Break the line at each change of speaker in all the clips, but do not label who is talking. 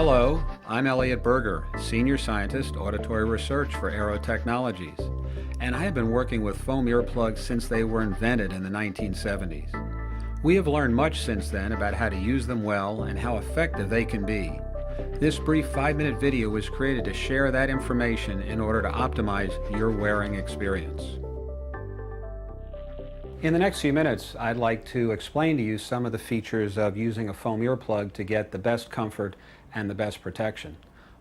Hello, I'm Elliot Berger, Senior Scientist, Auditory Research for Aero Technologies, and I have been working with foam earplugs since they were invented in the 1970s. We have learned much since then about how to use them well and how effective they can be. This brief 5-minute video was created to share that information in order to optimize your wearing experience. In the next few minutes, I'd like to explain to you some of the features of using a foam earplug to get the best comfort and the best protection.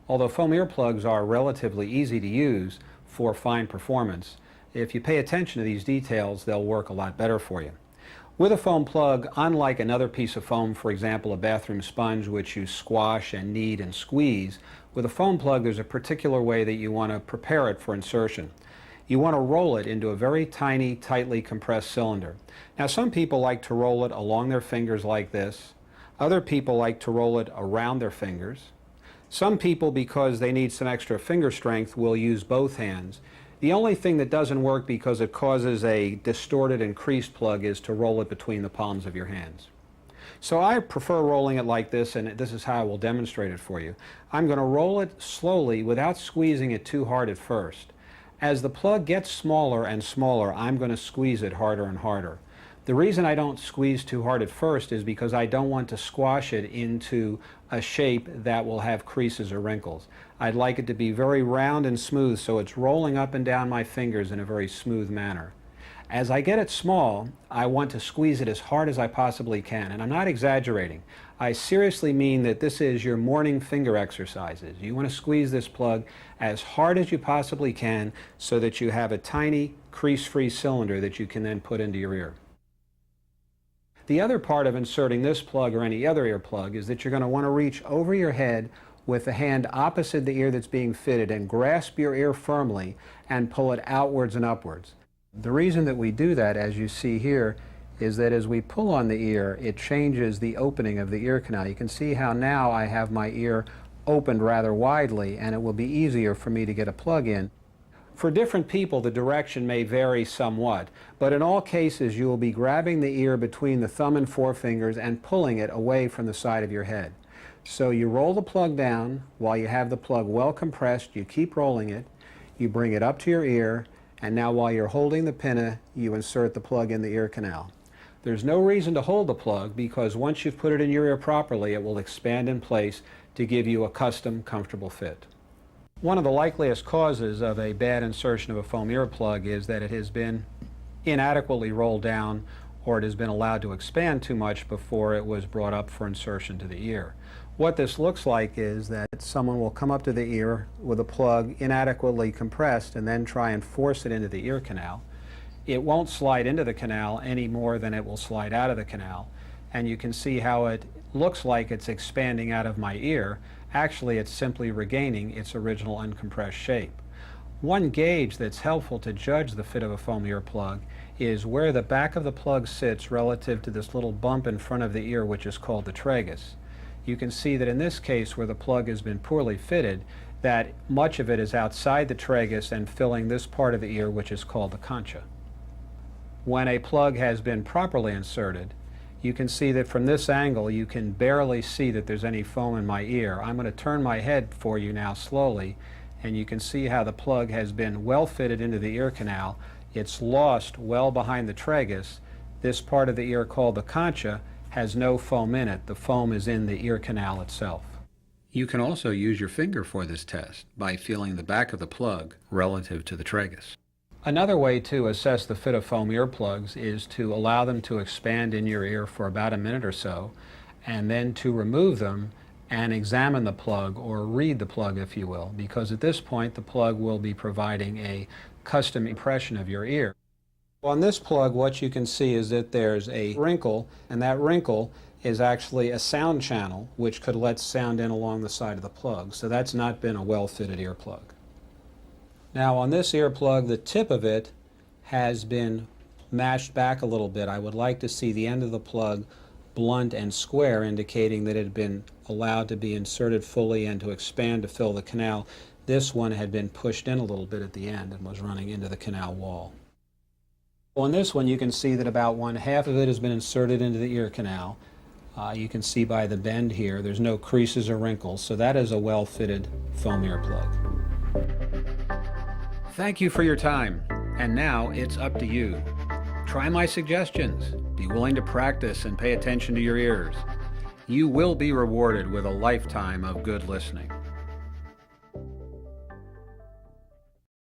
Although foam earplugs are relatively easy to use for fine performance, if you pay attention to these details, they'll work a lot better for you. With a foam plug, unlike another piece of foam, for example a bathroom sponge which you squash and knead and squeeze, with a foam plug there's a particular way that you want to prepare it for insertion. You want to roll it into a very tiny, tightly compressed cylinder. Now some people like to roll it along their fingers like this. Other people like to roll it around their fingers. Some people, because they need some extra finger strength, will use both hands. The only thing that doesn't work because it causes a distorted and creased plug is to roll it between the palms of your hands. So I prefer rolling it like this, and this is how I will demonstrate it for you. I'm going to roll it slowly without squeezing it too hard at first. As the plug gets smaller and smaller, I'm going to squeeze it harder and harder. The reason I don't squeeze too hard at first is because I don't want to squash it into a shape that will have creases or wrinkles. I'd like it to be very round and smooth so it's rolling up and down my fingers in a very smooth manner. As I get it small, I want to squeeze it as hard as I possibly can, and I'm not exaggerating. I seriously mean that this is your morning finger exercises. You want to squeeze this plug as hard as you possibly can so that you have a tiny crease-free cylinder that you can then put into your ear. The other part of inserting this plug or any other earplug is that you're going to want to reach over your head with the hand opposite the ear that's being fitted and grasp your ear firmly and pull it outwards and upwards. The reason that we do that, as you see here, is that as we pull on the ear, it changes the opening of the ear canal. You can see how now I have my ear opened rather widely, and it will be easier for me to get a plug in. For different people, the direction may vary somewhat, but in all cases you will be grabbing the ear between the thumb and forefingers and pulling it away from the side of your head. So you roll the plug down. While you have the plug well compressed, you keep rolling it, you bring it up to your ear, and now while you're holding the pinna, you insert the plug in the ear canal. There's no reason to hold the plug because once you've put it in your ear properly, it will expand in place to give you a custom, comfortable fit. One of the likeliest causes of a bad insertion of a foam earplug is that it has been inadequately rolled down or it has been allowed to expand too much before it was brought up for insertion to the ear. What this looks like is that someone will come up to the ear with a plug inadequately compressed and then try and force it into the ear canal. It won't slide into the canal any more than it will slide out of the canal, and you can see how it looks like it's expanding out of my ear. Actually, it's simply regaining its original uncompressed shape. One gauge that's helpful to judge the fit of a foam earplug is where the back of the plug sits relative to this little bump in front of the ear, which is called the tragus. You can see that in this case, where the plug has been poorly fitted, that much of it is outside the tragus and filling this part of the ear, which is called the concha. When a plug has been properly inserted, you can see that from this angle you can barely see that there's any foam in my ear. I'm going to turn my head for you now slowly, and you can see how the plug has been well fitted into the ear canal. It's lost well behind the tragus. This part of the ear called the concha has no foam in it. The foam is in the ear canal itself. You can also use your finger for this test by feeling the back of the plug relative to the tragus. Another way to assess the fit of foam earplugs is to allow them to expand in your ear for about a minute or so, and then to remove them and examine the plug, or read the plug if you will, because at this point the plug will be providing a custom impression of your ear. On this plug, what you can see is that there's a wrinkle, and that wrinkle is actually a sound channel which could let sound in along the side of the plug. So that's not been a well-fitted earplug. Now on this earplug, the tip of it has been mashed back a little bit. I would like to see the end of the plug blunt and square, indicating that it had been allowed to be inserted fully and to expand to fill the canal. This one had been pushed in a little bit at the end and was running into the canal wall. On this one, you can see that about one half of it has been inserted into the ear canal. You can see by the bend here, there's no creases or wrinkles, so that is a well-fitted foam earplug. Thank you for your time, and now it's up to you. Try my suggestions. Be willing to practice and pay attention to your ears. You will be rewarded with a lifetime of good listening.